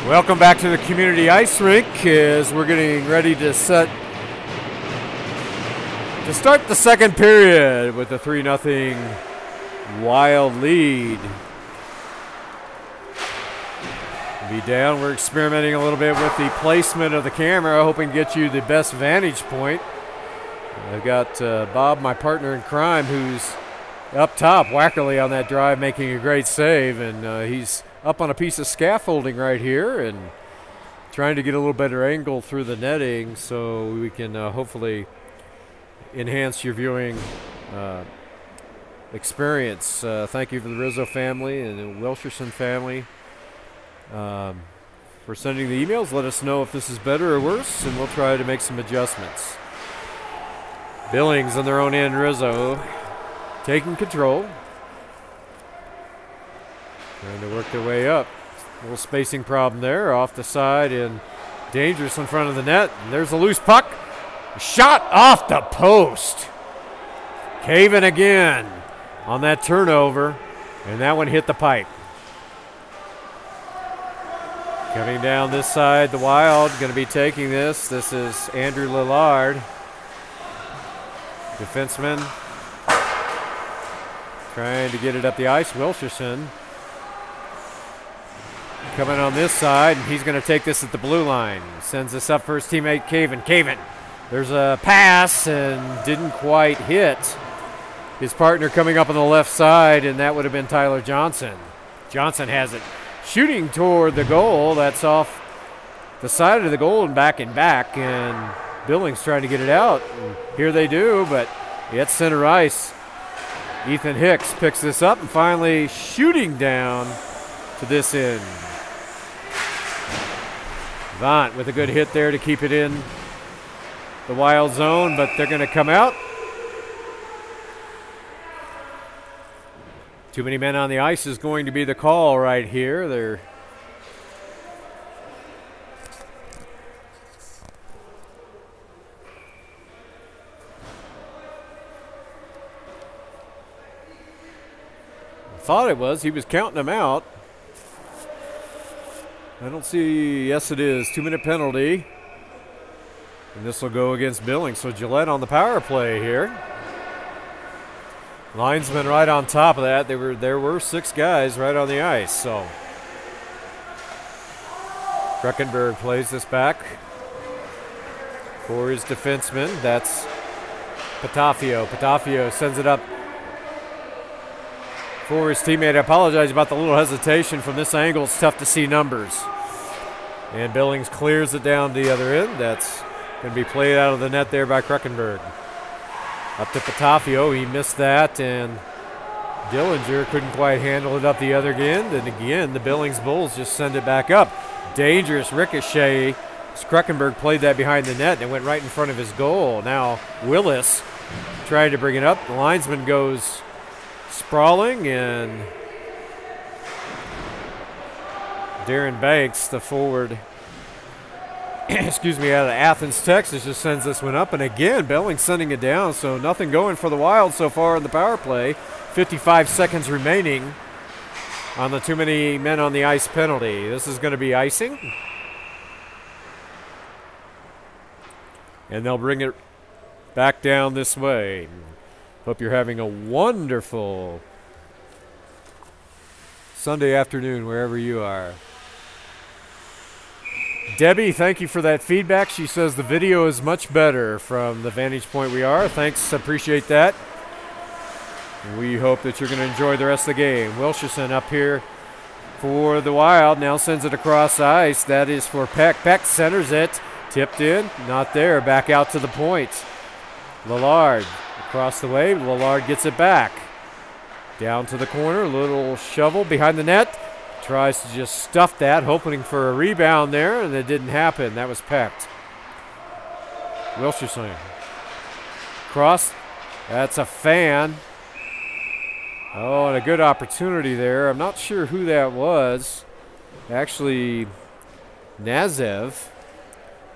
Welcome back to the community ice rink as we're getting ready to start the second period with a 3-0 Wild lead. Be down. We're experimenting a little bit with the placement of the camera, hoping to get you the best vantage point. I've got Bob, my partner in crime, who's up top wackerly on that drive, making a great save, and he's up on a piece of scaffolding right here and trying to get a little better angle through the netting so we can hopefully enhance your viewing experience. Thank you for the Rizzo family and the Wilcherson family for sending the emails. Let us know if this is better or worse, and we'll try to make some adjustments. Billings on their own end, Rizzo taking control. Trying to work their way up. A little spacing problem there. Off the side and dangerous in front of the net. And there's a loose puck. Shot off the post. Caving again on that turnover. And that one hit the pipe. Coming down this side, the Wild going to be taking this. This is Andrew Lillard. Defenseman. Trying to get it up the ice. Wilcherson. Coming on this side, and he's going to take this at the blue line. Sends this up for his teammate, Caven. There's a pass and didn't quite hit his partner coming up on the left side, and that would have been Tyler Johnson. Johnson has it shooting toward the goal. That's off the side of the goal and back, and Billings trying to get it out. And here they do, but it's center ice. Ethan Hicks picks this up and finally shooting down to this end. Vaught with a good hit there to keep it in the Wild zone, but they're going to come out. Too many men on the ice is going to be the call right here. Thought it was. He was counting them out. I don't see. Yes, it is. 2-minute penalty. And this will go against Billings. So Gillette on the power play here. Linesman right on top of that. There were 6 guys right on the ice. So Kruckenberg plays this back for his defenseman. That's Patafio. Patafio sends it up for his teammate. I apologize about the little hesitation from this angle. It's tough to see numbers. And Billings clears it down the other end. That's going to be played out of the net there by Kruckenberg. Up to Patafio. He missed that, and Dillinger couldn't quite handle it up the other end. And again, the Billings Bulls just send it back up. Dangerous ricochet. Kruckenberg played that behind the net and it went right in front of his goal. Now Willis trying to bring it up. The linesman goes sprawling, and Darren Banks, the forward, excuse me, out of Athens, Texas, just sends this one up. And again, Billings sending it down, so nothing going for the Wild so far in the power play. 55 seconds remaining on the too many men on the ice penalty. This is going to be icing. And they'll bring it back down this way. Hope you're having a wonderful Sunday afternoon wherever you are. Debbie, thank you for that feedback. She says the video is much better from the vantage point we are. Thanks, appreciate that. We hope that you're going to enjoy the rest of the game. Wilcherson up here for the Wild. Now sends it across ice. That is for Peck. Peck centers it. Tipped in. Not there. Back out to the point. Lillard across the way. Lillard gets it back. Down to the corner. Little shovel behind the net. Tries to just stuff that, hoping for a rebound there, and it didn't happen. That was Pecked. Wilcherson. Cross. That's a fan. Oh, and a good opportunity there. I'm not sure who that was. Actually, Nazev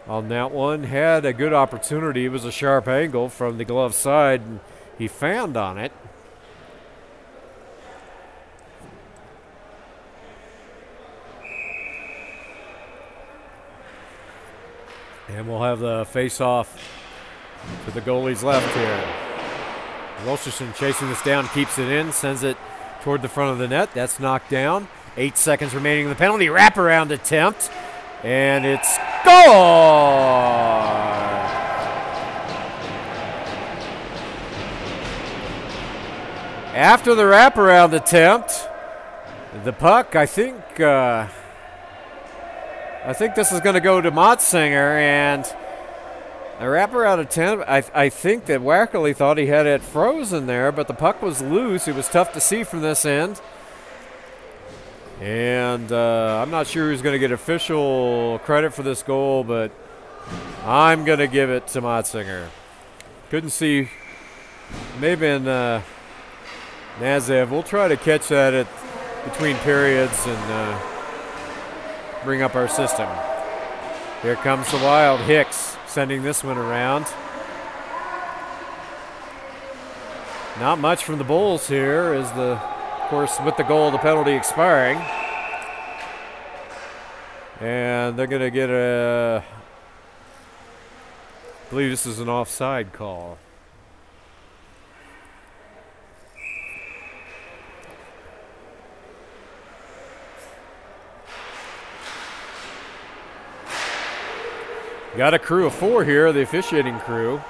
on that one had a good opportunity. It was a sharp angle from the glove side, and he fanned on it. And we'll have the face-off to the goalie's left here. Wilcherson chasing this down, keeps it in, sends it toward the front of the net. That's knocked down. 8 seconds remaining in the penalty. Wraparound attempt. And it's gone! After the wraparound attempt, the puck, I think this is going to go to Motzinger, and a wraparound attempt. I think that Wackerly thought he had it frozen there, but the puck was loose. It was tough to see from this end. And I'm not sure who's going to get official credit for this goal, but I'm going to give it to Motzinger. Couldn't see. Maybe in Nazev. We'll try to catch that between periods and bring up our system. Here comes the Wild. Hicks sending this one around. Not much from the Bulls here, as of course, with the goal, the penalty expiring. And they're going to get I believe this is an offside call. Got a crew of 4 here, the officiating crew.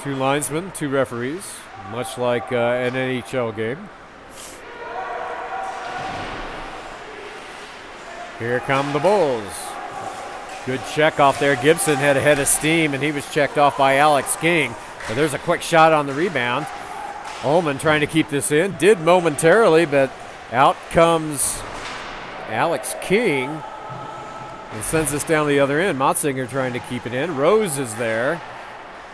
2 linesmen, 2 referees, much like an NHL game. Here come the Bulls. Good check off there. Gibson had a head of steam, and he was checked off by Alex King. But there's a quick shot on the rebound. Ullman trying to keep this in. Did momentarily, but out comes Alex King. And sends this down the other end. Motzinger trying to keep it in. Rose is there.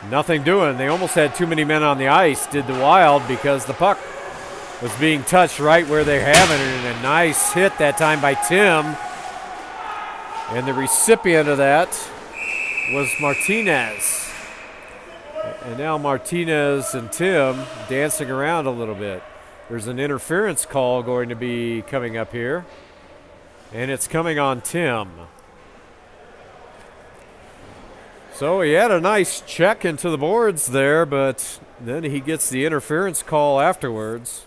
Nothing doing. They almost had too many men on the ice, did the Wild, because the puck was being touched right where they're having it. And a nice hit that time by Tim. And the recipient of that was Martinez. And now Martinez and Tim dancing around a little bit. There's an interference call going to be coming up here. And it's coming on Tim. So he had a nice check into the boards there, but then he gets the interference call afterwards.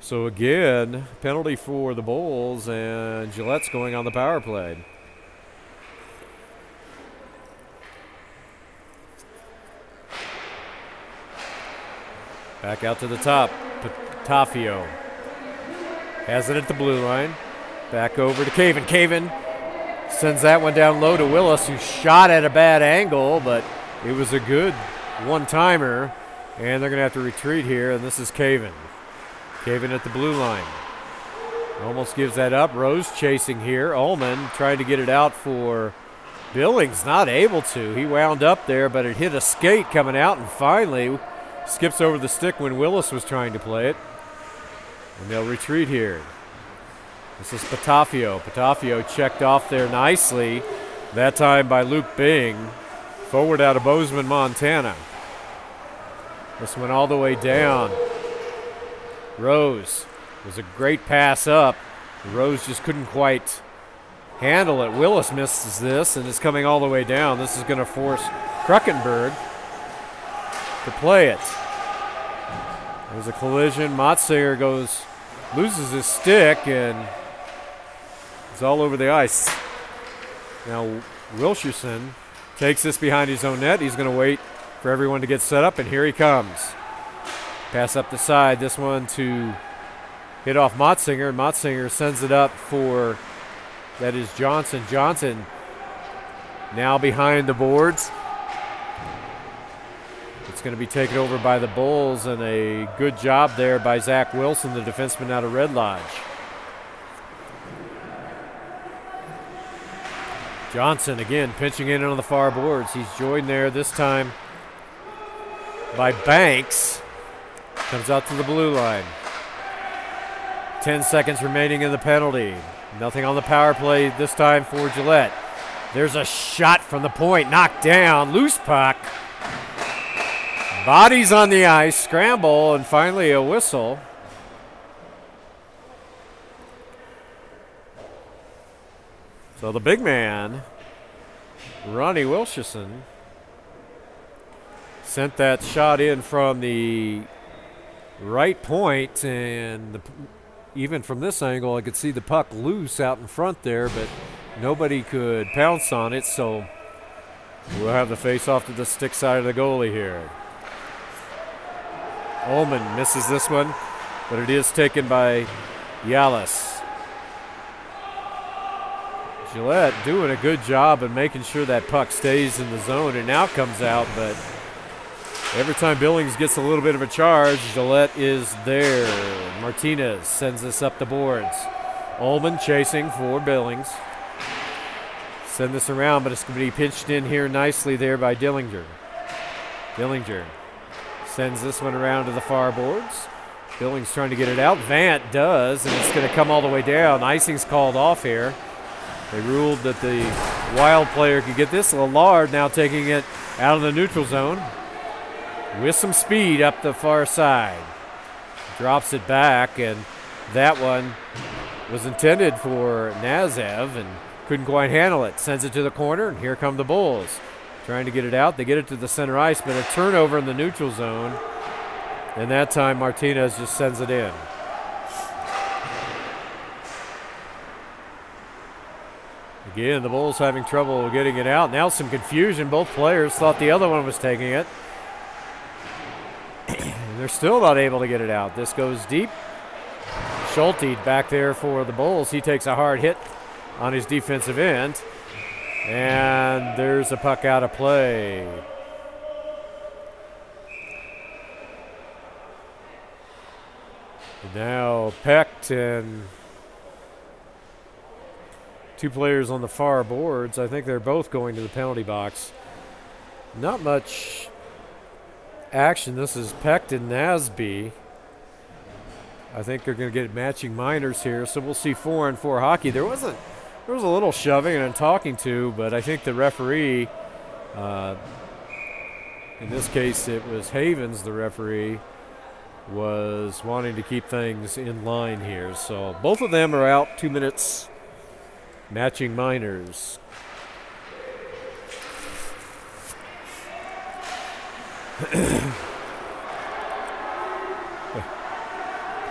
So again, penalty for the Bulls, and Gillette's going on the power play. Back out to the top. Patafio has it at the blue line. Back over to Caven. Caven sends that one down low to Willis, who shot at a bad angle, but it was a good one-timer. And they're going to have to retreat here, and this is Caven. Caven at the blue line. Almost gives that up. Rose chasing here. Ullman trying to get it out for Billings. Not able to. He wound up there, but it hit a skate coming out, and finally skips over the stick when Willis was trying to play it. And they'll retreat here. This is Patafio. Patafio checked off there nicely, that time by Luke Bing. Forward out of Bozeman, Montana. This went all the way down. Rose was a great pass up. Rose just couldn't quite handle it. Willis misses this, and it's coming all the way down. This is going to force Kruckenberg to play it. There's a collision. Motzinger loses his stick, and it's all over the ice. Now Wilcherson takes this behind his own net. He's going to wait for everyone to get set up, and here he comes. Pass up the side. This one to hit off Motzinger. Motzinger sends it up for, that is Johnson. Johnson now behind the boards. It's going to be taken over by the Bulls, and a good job there by Zach Wilson, the defenseman out of Red Lodge. Johnson again pinching in on the far boards. He's joined there this time by Banks. Comes out to the blue line. 10 seconds remaining in the penalty. Nothing on the power play this time for Gillette. There's a shot from the point, knocked down, loose puck. Bodies on the ice, scramble, and finally a whistle. So the big man Ronnie Wilcherson sent that shot in from the right point, and even from this angle, I could see the puck loose out in front there, but nobody could pounce on it, so we'll have the face-off to the stick side of the goalie here. Ullman misses this one, but it is taken by Yalis. Gillette doing a good job of making sure that puck stays in the zone and now comes out, but every time Billings gets a little bit of a charge, Gillette is there. Martinez sends this up the boards. Ullman chasing for Billings. Send this around, but it's going to be pitched in here nicely there by Dillinger. Dillinger sends this one around to the far boards. Billings trying to get it out. Vant does, and it's going to come all the way down. Icing's called off here. They ruled that the Wild player could get this. Lillard now taking it out of the neutral zone with some speed up the far side. Drops it back, and that one was intended for Nazev and couldn't quite handle it. Sends it to the corner, and here come the Bulls. Trying to get it out. They get it to the center ice, but a turnover in the neutral zone. And that time Martinez just sends it in. Again, the Bulls having trouble getting it out. Now some confusion. Both players thought the other one was taking it. They're still not able to get it out. This goes deep. Schulte back there for the Bulls. He takes a hard hit on his defensive end. And there's a puck out of play. Now Pecht and two players on the far boards. I think they're both going to the penalty box. Not much action. This is Pecht and Nasby. I think they're going to get matching minors here, so we'll see 4-on-4 hockey. There was a little shoving and talking to, but I think the referee, in this case it was Havens, the referee, was wanting to keep things in line here. So both of them are out 2 minutes. Matching minors.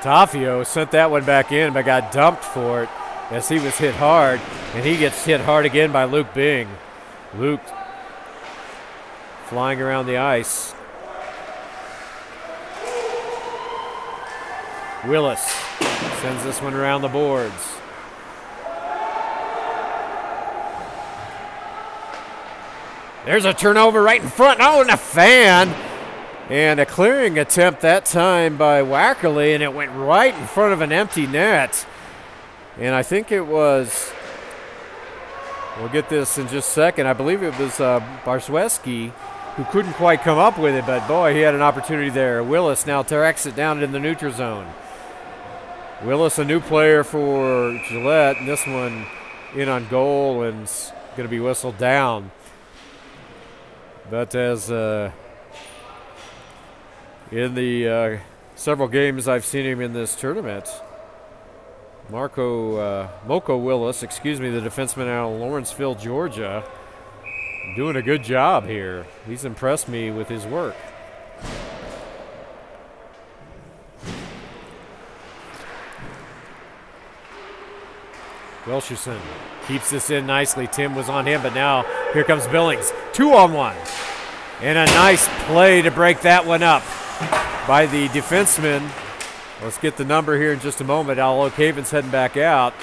Taffio sent that one back in, but got dumped for it as he was hit hard, and he gets hit hard again by Luke Bing. Luke flying around the ice. Willis sends this one around the boards. There's a turnover right in front. Oh, and a fan. And a clearing attempt that time by Wackerly, and it went right in front of an empty net. And I think it was, we'll get this in just a second, I believe it was Barzweski who couldn't quite come up with it, but boy, he had an opportunity there. Willis now tracks it down in the neutral zone. Willis, a new player for Gillette, and this one in on goal and it's going to be whistled down. But as in the several games I've seen him in this tournament, Moko Willis, the defenseman out of Lawrenceville, Georgia, doing a good job here. He's impressed me with his work. Wilcherson keeps this in nicely. Tim was on him, but now here comes Billings. 2-on-1. And a nice play to break that one up by the defenseman. Let's get the number here in just a moment. Al O'Caven's heading back out.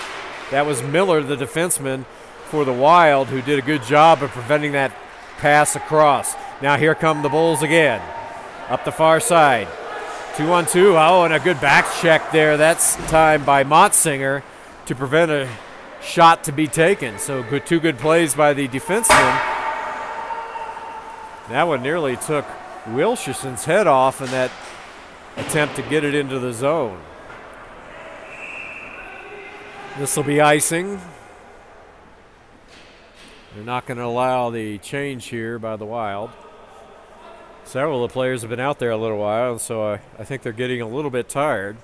That was Miller, the defenseman for the Wild, who did a good job of preventing that pass across. Now here come the Bulls again. Up the far side. 2-on-2. Oh, and a good back check there. That's time by Motsinger to prevent a shot to be taken. So two good plays by the defenseman. That one nearly took Wilcherson's head off in that attempt to get it into the zone. This will be icing. They're not going to allow the change here by the Wild. Several of the players have been out there a little while, and so I think they're getting a little bit tired.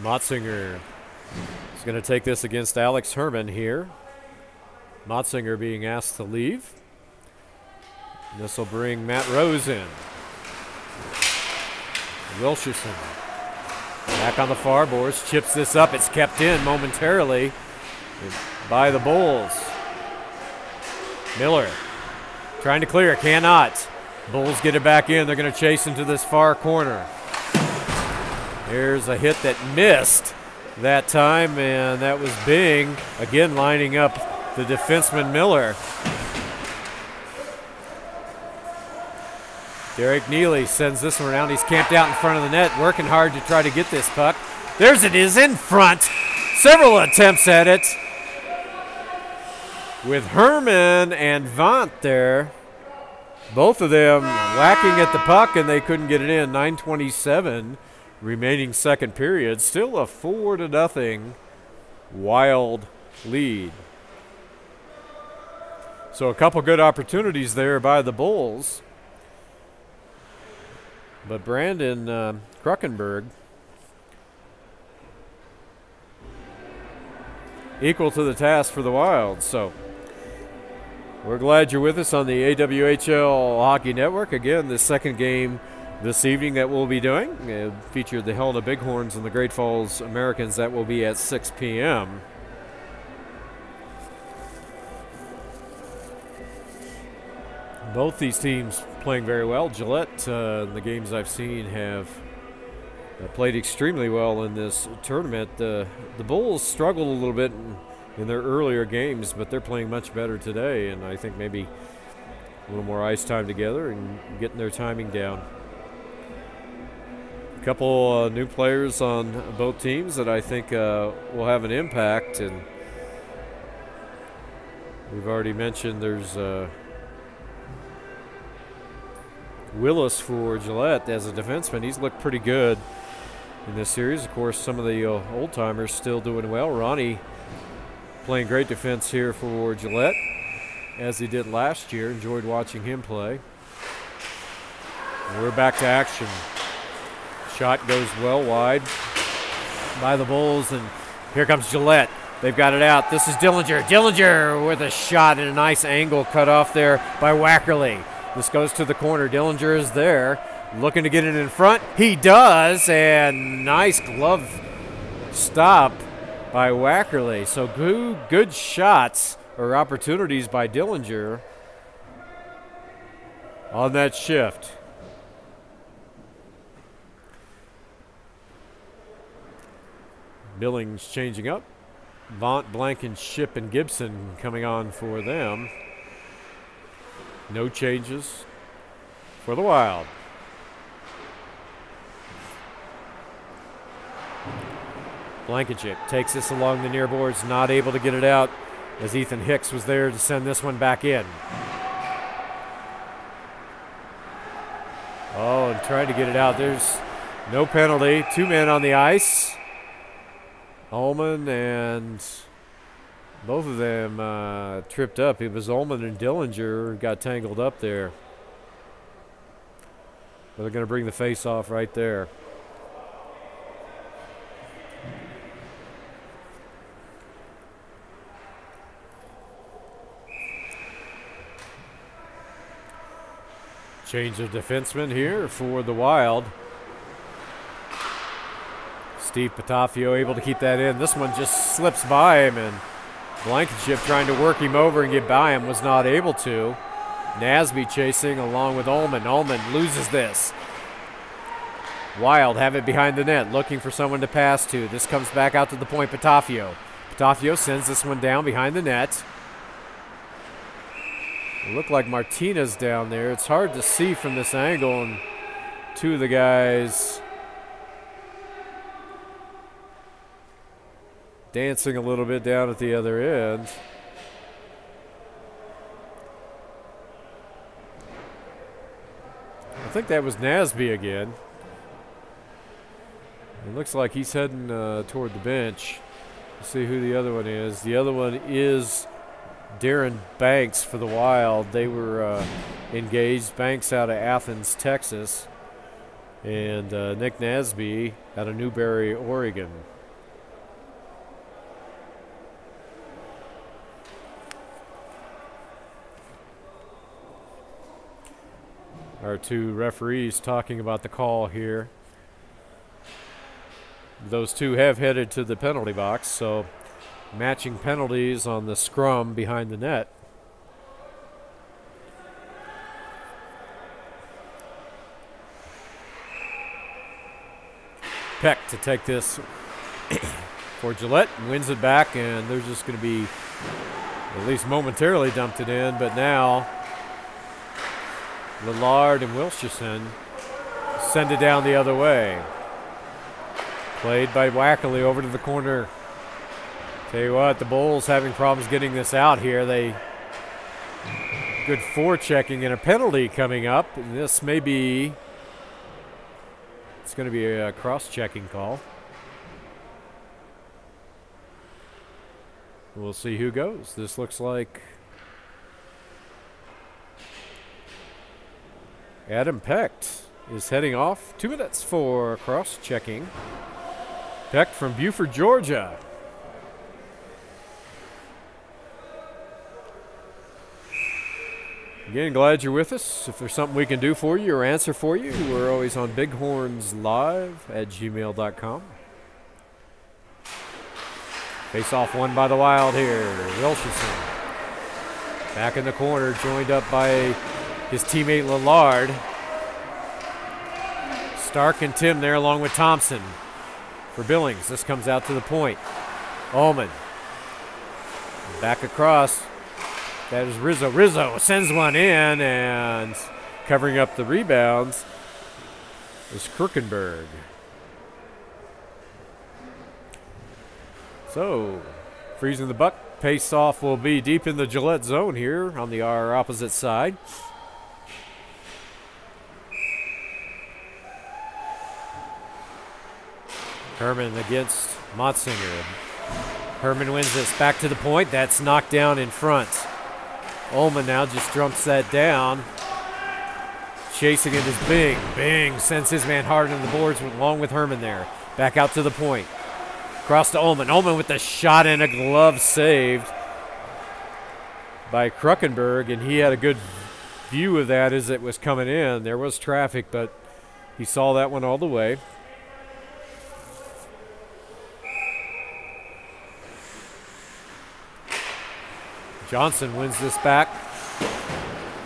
Motzinger is going to take this against Alex Herman here. Motzinger being asked to leave. This will bring Matt Rose in. Wilcherson back on the far boards, chips this up. It's kept in momentarily by the Bulls. Miller trying to clear, cannot. Bulls get it back in. They're going to chase into this far corner. There's a hit that missed that time, and that was Bing again lining up the defenseman Miller. Derek Neely sends this one around. He's camped out in front of the net, working hard to try to get this puck. There's it is in front. Several attempts at it with Herman and Vaunt there. Both of them whacking at the puck, and they couldn't get it in. 9:27 remaining second period. Still a 4-0 Wild lead. So a couple good opportunities there by the Bulls. But Brandon Kruckenberg equal to the task for the Wild. So we're glad you're with us on the AWHL Hockey Network. Again, the second game this evening that we'll be doing featured the Helena Bighorns and the Great Falls Americans. That will be at 6 p.m. Both these teams playing very well. Gillette, in the games I've seen, have played extremely well in this tournament. The Bulls struggled a little bit in their earlier games, but they're playing much better today, and I think maybe a little more ice time together and getting their timing down. A couple new players on both teams that I think will have an impact, and we've already mentioned there's Willis for Gillette as a defenseman. He's looked pretty good in this series. Of course, some of the old-timers still doing well. Ronnie playing great defense here for Gillette, as he did last year. Enjoyed watching him play. We're back to action. Shot goes well wide by the Bulls, and here comes Gillette. They've got it out. This is Dillinger. Dillinger with a shot at a nice angle cut off there by Wackerly. This goes to the corner. Dillinger is there, looking to get it in front. He does, and nice glove stop by Wackerly. So good shots or opportunities by Dillinger on that shift. Billings changing up. Vaunt, Blankenship, and Gibson coming on for them. No changes for the Wild. Blankenship takes this along the near boards, not able to get it out as Ethan Hicks was there to send this one back in. Oh, and trying to get it out. There's no penalty. 2 men on the ice. Ullman and both of them tripped up. It was Ullman and Dillinger who got tangled up there. But they're going to bring the face off right there. Change of defenseman here for the Wild. Steve Patafio able to keep that in. This one just slips by him, and Blankenship trying to work him over and get by him was not able to. Nasby chasing along with Ullman. Ullman loses this. Wild have it behind the net, looking for someone to pass to. This comes back out to the point. Patafio. Patafio sends this one down behind the net. It looked like Martinez down there. It's hard to see from this angle, and 2 of the guys dancing a little bit down at the other end. I think that was Nasby again. It looks like he's heading toward the bench. Let's see who the other one is. The other one is Darren Banks for the Wild. They were engaged. Banks out of Athens, Texas. And Nick Nasby out of Newberry, Oregon. Our two referees talking about the call here. Those two have headed to the penalty box, so matching penalties on the scrum behind the net. Peck to take this for Gillette, wins it back, and they're just going to be at least momentarily dumped it in, but now Lillard and Wilcherson send it down the other way. Played by Wackley over to the corner. Tell you what, the Bulls having problems getting this out here. They good forechecking and a penalty coming up. And this may be, it's going to be a cross-checking call. We'll see who goes. This looks like Adam Pecht is heading off. 2 minutes for cross-checking. Pecht from Buford, Georgia. Again, glad you're with us. If there's something we can do for you or answer for you, we're always on bighornslive@gmail.com. Face off won by the Wild here. Wilcherson back in the corner, joined up by his teammate Lillard. Stark and Tim there along with Thompson for Billings. This comes out to the point. Ullman back across. That is Rizzo. Rizzo sends one in, and covering up the rebounds is Krukenberg. So, freezing the buck. Pace off will be deep in the Gillette zone here on our opposite side. Herman against Motzinger. Herman wins this back to the point. That's knocked down in front. Ullman now just dumps that down. Chasing it is Bing. Bing sends his man hard on the boards along with Herman there. Back out to the point. Across to Ullman. Ullman with the shot and a glove saved by Krukenberg, and he had a good view of that as it was coming in. There was traffic, but he saw that one all the way. Johnson wins this back.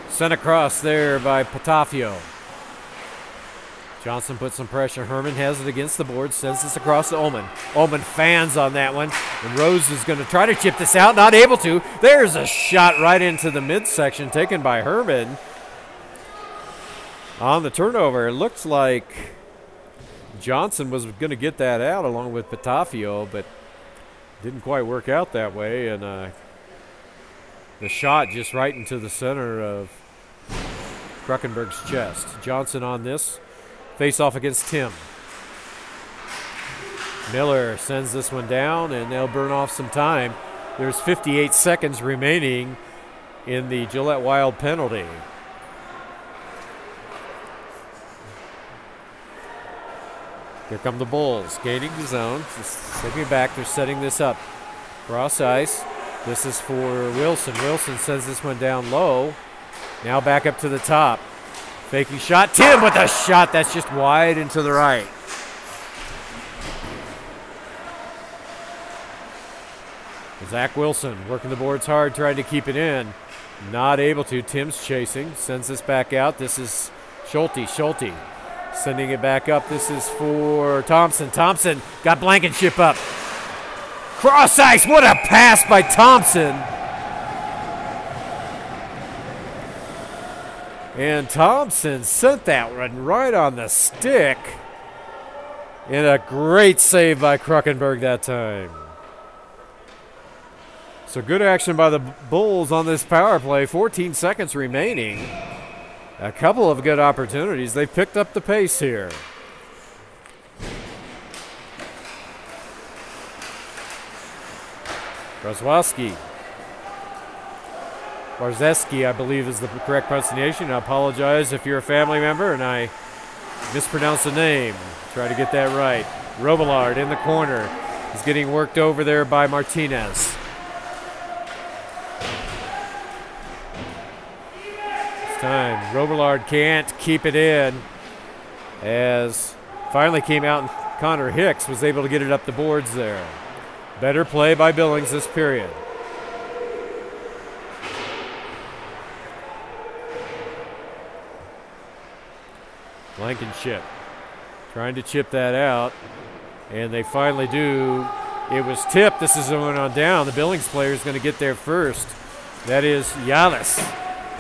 Sent across there by Patafio. Johnson puts some pressure. Herman has it against the board. Sends this across to Ullman. Ullman fans on that one. And Rose is going to try to chip this out. Not able to. There's a shot right into the midsection taken by Herman. On the turnover, it looks like Johnson was going to get that out along with Patafio, but didn't quite work out that way. And the shot just right into the center of Krukenberg's chest. Johnson on this. Face off against Tim. Miller sends this one down, and they'll burn off some time. There's 58 seconds remaining in the Gillette Wild penalty. Here come the Bulls, gaining the zone. Just taking it back. They're setting this up. Cross ice. This is for Wilson. Wilson sends this one down low. Now back up to the top. Faking shot. Tim with a shot that's just wide and to the right. Zach Wilson working the boards hard, trying to keep it in. Not able to. Tim's chasing. Sends this back out. This is Schulte. Schulte sending it back up. This is for Thompson. Thompson got Blankenship up. Cross ice. What a pass by Thompson. And Thompson sent that one right on the stick. And a great save by Krukenberg that time. So good action by the Bulls on this power play. 14 seconds remaining. A couple of good opportunities. They've picked up the pace here. Brzezinski. Barzeski, I believe, is the correct pronunciation. I apologize if you're a family member and I mispronounced the name. Try to get that right. Robillard in the corner. He's getting worked over there by Martinez. It's time Robillard can't keep it in, as finally came out and Connor Hicks was able to get it up the boards there. Better play by Billings this period. Blankenship trying to chip that out, and they finally do. It was tipped. This is going on down. The Billings player is going to get there first. That is Yalis.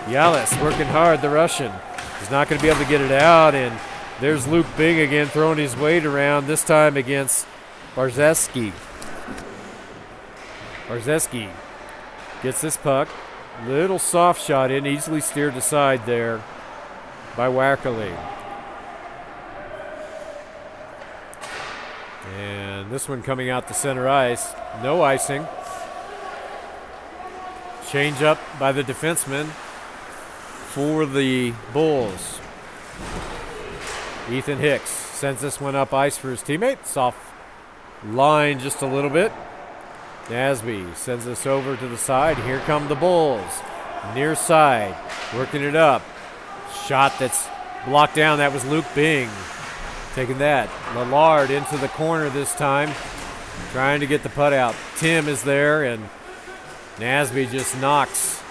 Yalis working hard, the Russian. He's not going to be able to get it out, and there's Luke Bing again throwing his weight around, this time against Barzeski. Barzeski gets this puck. Little soft shot in, easily steered aside there by Wackerly. And this one coming out to center ice. No icing. Change up by the defenseman for the Bulls. Ethan Hicks sends this one up ice for his teammate. Soft line just a little bit. Nasby sends this over to the side. Here come the Bulls. Near side, working it up. Shot that's blocked down. That was Luke Bing. Taking that. Lillard into the corner this time. Trying to get the putt out. Tim is there, and Nasby just knocks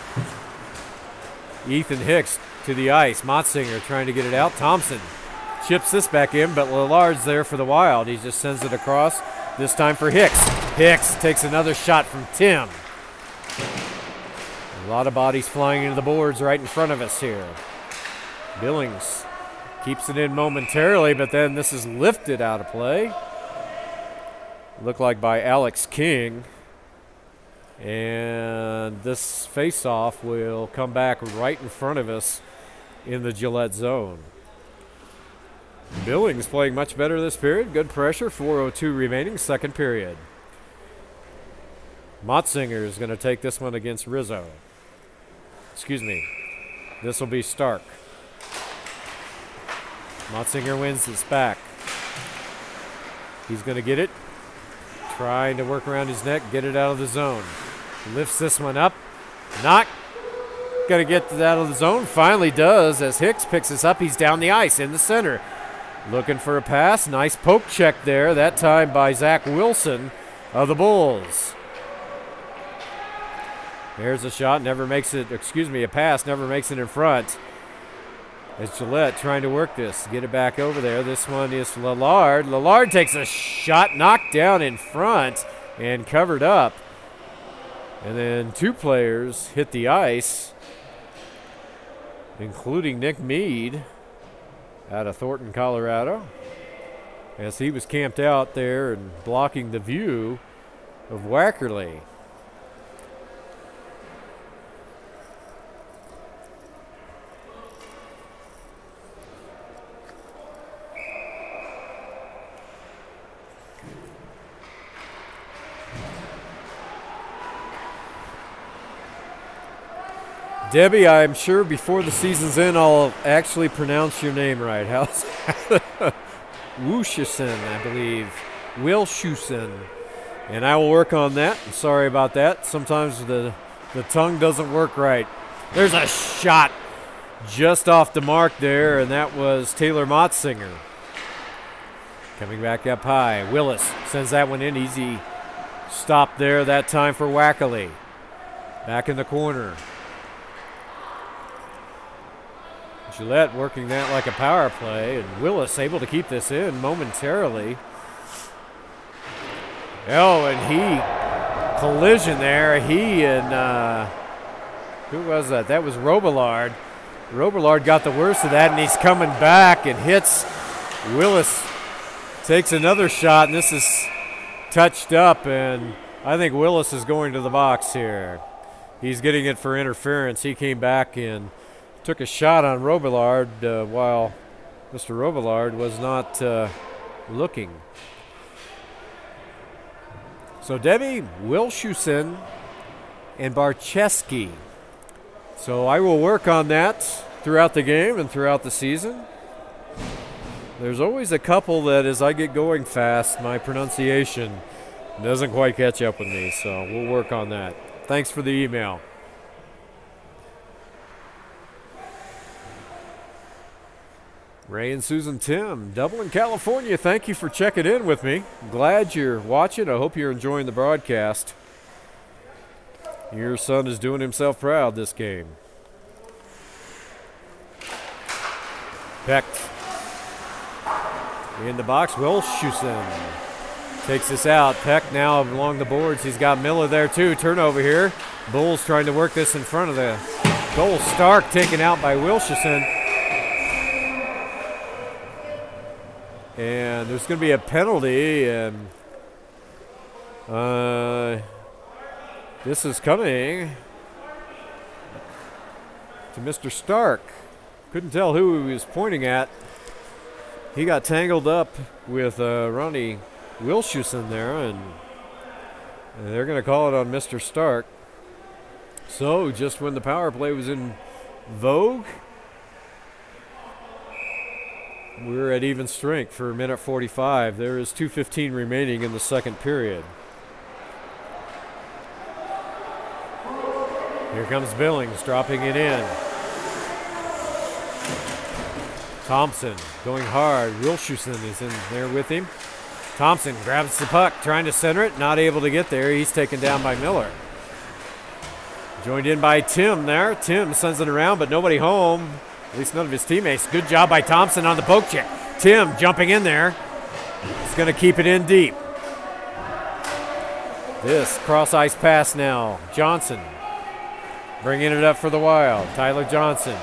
Ethan Hicks to the ice. Motzinger trying to get it out. Thompson chips this back in, but Lillard's there for the Wild. He just sends it across, this time for Hicks. Hicks takes another shot from Tim. A lot of bodies flying into the boards right in front of us here. Billings keeps it in momentarily, but then this is lifted out of play. Looked like by Alex King. And this face-off will come back right in front of us in the Gillette zone. Billings playing much better this period. Good pressure. 4:02 remaining, second period. Motzinger is going to take this one against Rizzo. Excuse me. This will be Stark. Motzinger wins this back. He's going to get it. Trying to work around his neck, get it out of the zone. Lifts this one up. Not going to get it out of the zone. Finally does as Hicks picks this up. He's down the ice in the center. Looking for a pass. Nice poke check there. That time by Zach Wilson of the Bulls. There's a shot. Never makes it. A pass. Never makes it in front. As Gillette trying to work this. Get it back over there. This one is Lillard. Lillard takes a shot. Knocked down in front and covered up. And then two players hit the ice, including Nick Mead out of Thornton, Colorado, as he was camped out there and blocking the view of Wackerly. Debbie, I'm sure before the season's in, I'll actually pronounce your name right. How's that? Wushusen, I believe. Wilshusen. And I will work on that. I'm sorry about that. Sometimes the tongue doesn't work right. There's a shot just off the mark there, and that was Taylor Motzinger. Coming back up high. Willis sends that one in. Easy stop there that time for Wackerly. Back in the corner. Gillette working that like a power play, and Willis able to keep this in momentarily. Oh, and he collision there. He and who was that? That was Robillard. Robillard got the worst of that, and he's coming back and hits. Willis takes another shot, and this is touched up, and I think Willis is going to the box here. He's getting it for interference. He came back and took a shot on Robillard while Mr. Robillard was not looking. So Debbie, Wilshusen, and Barcheski. So I will work on that throughout the game and throughout the season. There's always a couple that as I get going fast, my pronunciation doesn't quite catch up with me. So we'll work on that. Thanks for the email. Ray and Susan Tim, Dublin, California, thank you for checking in with me. I'm glad you're watching. I hope you're enjoying the broadcast. Your son is doing himself proud this game. Pecht in the box. Wilshusen takes this out. Peck now along the boards. He's got Miller there too. Turnover here. Bulls trying to work this in front of the goal. Stark taken out by Wilshusen. And there's going to be a penalty, and this is coming to Mr. Stark. Couldn't tell who he was pointing at. He got tangled up with Ronnie Wilshusen there, and they're going to call it on Mr. Stark. So just when the power play was in vogue, we're at even strength for minute 45. There is 2:15 remaining in the second period. Here comes Billings dropping it in. Thompson going hard. Wilshusen is in there with him. Thompson grabs the puck, trying to center it, not able to get there. He's taken down by Miller. Joined in by Tim there. Tim sends it around, but nobody home. At least none of his teammates. Good job by Thompson on the poke check. Tim jumping in there. He's going to keep it in deep. This cross-ice pass now. Johnson bringing it up for the Wild. Tyler Johnson.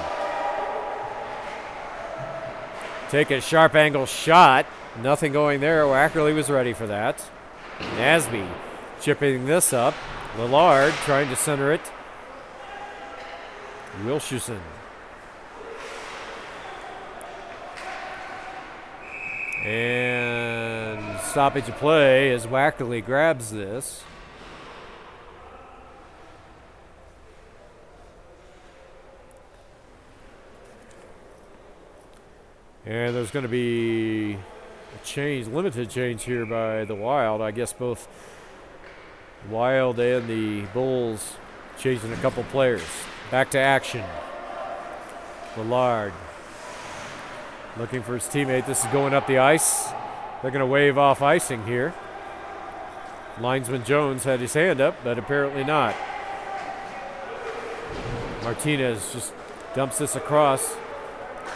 Take a sharp angle shot. Nothing going there. Wackerly was ready for that. Nasby chipping this up. Lillard trying to center it. Wilshusen. And stoppage of play as Wackerly grabs this. And there's going to be a change, limited change here by the Wild. I guess both Wild and the Bulls changing a couple players. Back to action. Lillard looking for his teammate. This is going up the ice. They're going to wave off icing here. Linesman Jones had his hand up, but apparently not. Martinez just dumps this across.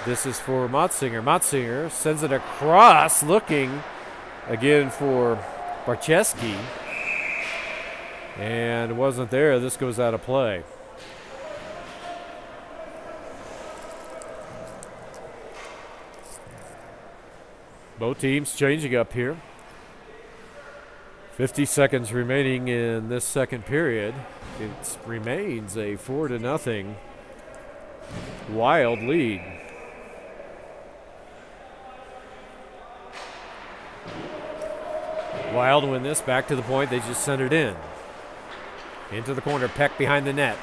This is for Motzinger. Motzinger sends it across, looking again for Barcheski. And it wasn't there. This goes out of play. Both teams changing up here. 50 seconds remaining in this second period. It remains a 4-0 Wild lead. Wild win this, back to the point, they just sent it in. Into the corner, Peck behind the net.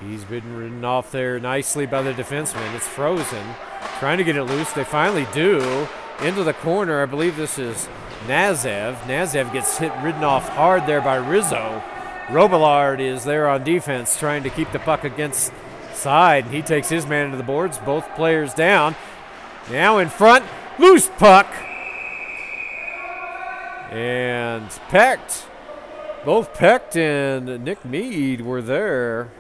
He's been ridden off there nicely by the defenseman. It's frozen, trying to get it loose. They finally do. Into the corner, I believe this is Nazev. Nazev gets ridden off hard there by Rizzo. Robillard is there on defense, trying to keep the puck against side. He takes his man into the boards, both players down. Now in front, loose puck. And Pecht, both Pecht and Nick Mead were there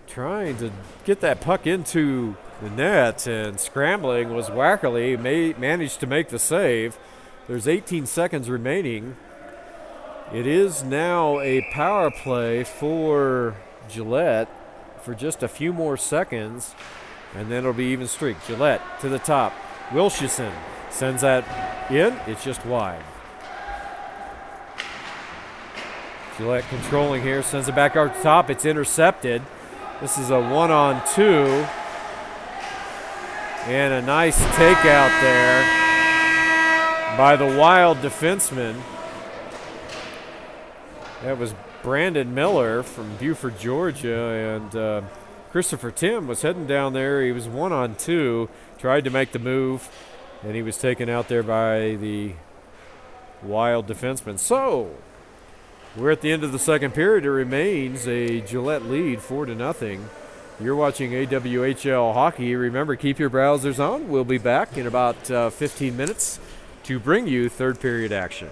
trying to get that puck into the net, and scrambling was Wackerly. Managed to make the save. There's 18 seconds remaining. It is now a power play for Gillette for just a few more seconds, and then it'll be even streak. Gillette to the top. Wilshusen sends that in. It's just wide. Gillette controlling here, sends it back out top. It's intercepted. This is a 1-on-2. And a nice takeout there by the Wild defenseman. That was Brandon Miller from Buford, Georgia. And Christopher Tim was heading down there. He was 1-on-2, tried to make the move, and he was taken out there by the Wild defenseman. So we're at the end of the second period. It remains a Gillette lead, 4-0. You're watching AWHL Hockey. Remember, keep your browsers on. We'll be back in about 15 minutes to bring you third period action.